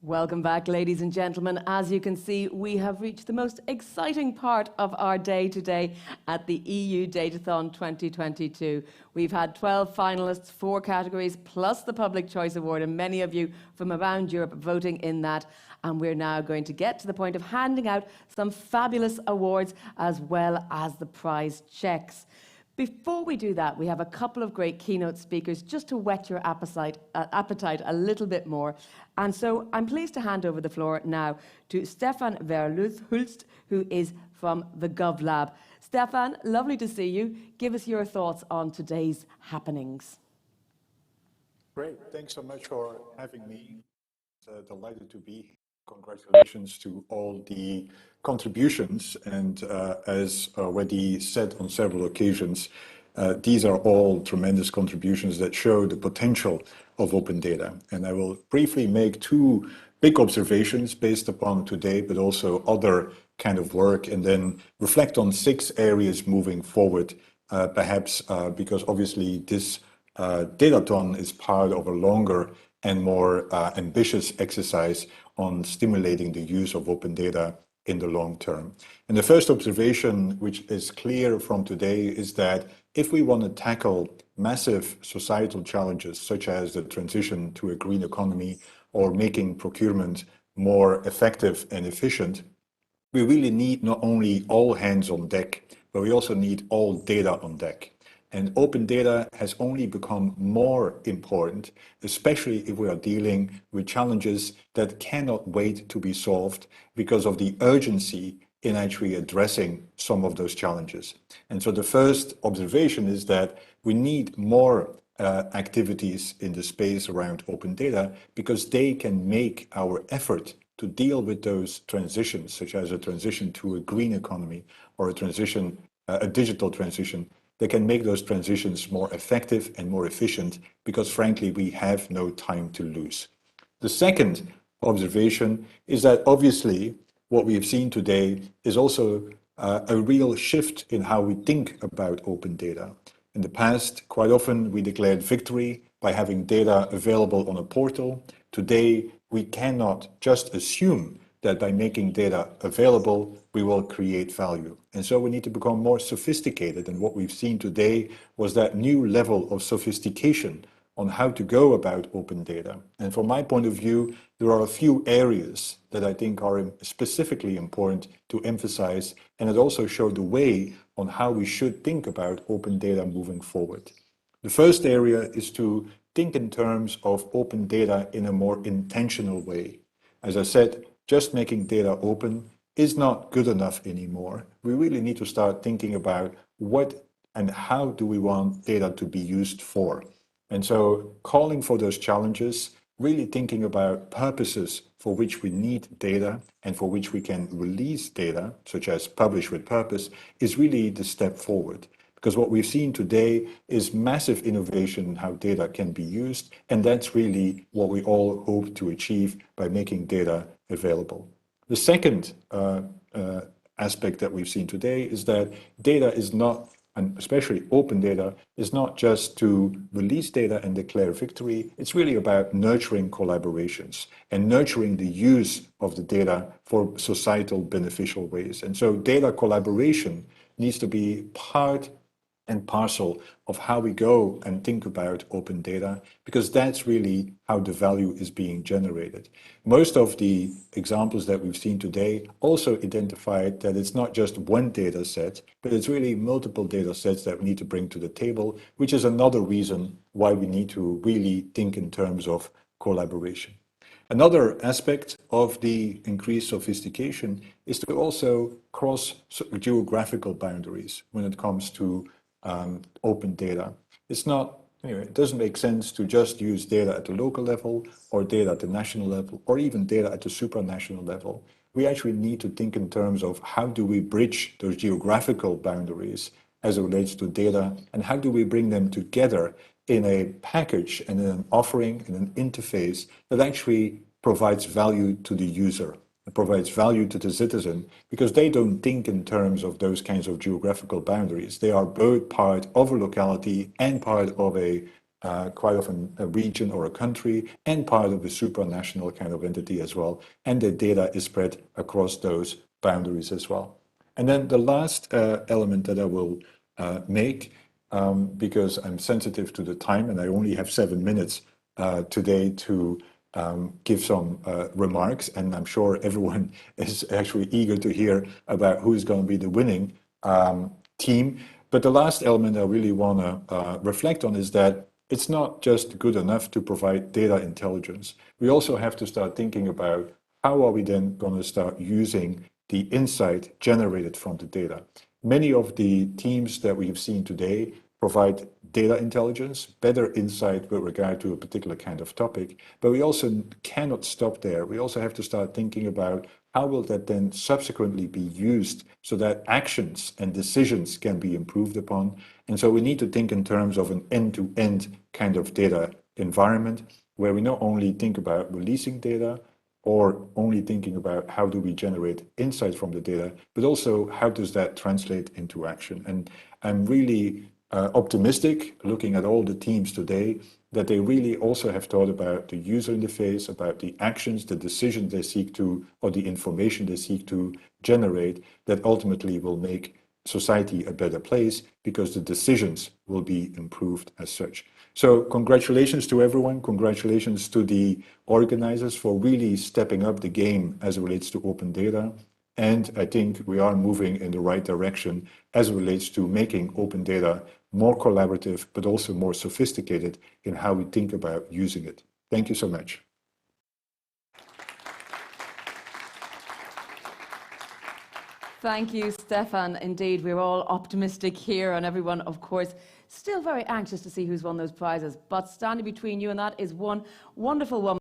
Welcome back, ladies and gentlemen. As you can see, we have reached the most exciting part of our day today at the EU Datathon 2022. We've had 12 finalists, 4 categories, plus the Public Choice Award, and many of you from around Europe voting in that. And we're now going to get to the point of handing out some fabulous awards as well as the prize checks. Before we do that, we have a couple of great keynote speakers just to whet your appetite a little bit more. And so I'm pleased to hand over the floor now to Stefaan Verhulst, who is from the GovLab. Stefaan, lovely to see you. Give us your thoughts on today's happenings. Great. Thanks so much for having me. Delighted to be here. Congratulations to all the contributions. And as already said on several occasions, these are all tremendous contributions that show the potential of open data. And I will briefly make 2 big observations based upon today, but also other kind of work, and then reflect on 6 areas moving forward, perhaps because obviously this Datathon is part of a longer and more ambitious exercise on stimulating the use of open data in the long term. And the first observation, which is clear from today, is that if we want to tackle massive societal challenges, such as the transition to a green economy or making procurement more effective and efficient, we really need not only all hands on deck, but we also need all data on deck. And open data has only become more important, especially if we are dealing with challenges that cannot wait to be solved because of the urgency in actually addressing some of those challenges. And so the first observation is that we need more activities in the space around open data because they can make our effort to deal with those transitions, such as a transition to a green economy or a digital transition. They can make those transitions more effective and more efficient because, frankly, we have no time to lose. The second observation is that obviously what we have seen today is also a real shift in how we think about open data. In the past, quite often we declared victory by having data available on a portal. Today, we cannot just assume that by making data available, we will create value. And so we need to become more sophisticated. And what we've seen today was that new level of sophistication on how to go about open data. And from my point of view, there are a few areas that I think are specifically important to emphasize, and it also showed the way on how we should think about open data moving forward. The first area is to think in terms of open data in a more intentional way. As I said, just making data open is not good enough anymore. We really need to start thinking about what and how do we want data to be used for. And so calling for those challenges, really thinking about purposes for which we need data and for which we can release data, such as publish with purpose, is really the step forward. Because what we've seen today is massive innovation in how data can be used, and that's really what we all hope to achieve by making data available. The second aspect that we've seen today is that data is not, and especially open data, is not just to release data and declare victory. It's really about nurturing collaborations and nurturing the use of the data for societal beneficial ways. And so data collaboration needs to be part and parcel of how we go and think about open data, because that's really how the value is being generated. Most of the examples that we've seen today also identified that it's not just one data set, but it's really multiple data sets that we need to bring to the table, which is another reason why we need to really think in terms of collaboration. Another aspect of the increased sophistication is to also cross geographical boundaries when it comes to open data. It's not, it doesn't make sense to just use data at the local level or data at the national level or even data at the supranational level. We actually need to think in terms of how do we bridge those geographical boundaries as it relates to data, and how do we bring them together in a package and in an offering, in an interface that actually provides value to the user. It provides value to the citizen because they don't think in terms of those kinds of geographical boundaries. They are both part of a locality and part of a quite often a region or a country, and part of a supranational kind of entity as well. And the data is spread across those boundaries as well. And then the last element that I will make, because I'm sensitive to the time and I only have 7 minutes today to give some remarks, and I'm sure everyone is actually eager to hear about who is going to be the winning team. But the last element I really want to reflect on is that it's not just good enough to provide data intelligence. We also have to start thinking about how are we then going to start using the insight generated from the data. Many of the teams that we have seen today provide data intelligence, better insight with regard to a particular kind of topic, but we also cannot stop there. We also have to start thinking about how will that then subsequently be used so that actions and decisions can be improved upon. And so we need to think in terms of an end-to-end kind of data environment where we not only think about releasing data or only thinking about how do we generate insights from the data, but also how does that translate into action. And I'm really optimistic looking at all the teams today that they really also have thought about the user interface, about the actions, the decisions they seek to, or the information they seek to generate that ultimately will make society a better place because the decisions will be improved as such. So congratulations to everyone. Congratulations to the organizers for really stepping up the game as it relates to open data. And I think we are moving in the right direction as it relates to making open data more collaborative, but also more sophisticated in how we think about using it. Thank you so much. Thank you, Stefan. Indeed, we're all optimistic here, and everyone, of course, still very anxious to see who's won those prizes. But standing between you and that is one wonderful woman.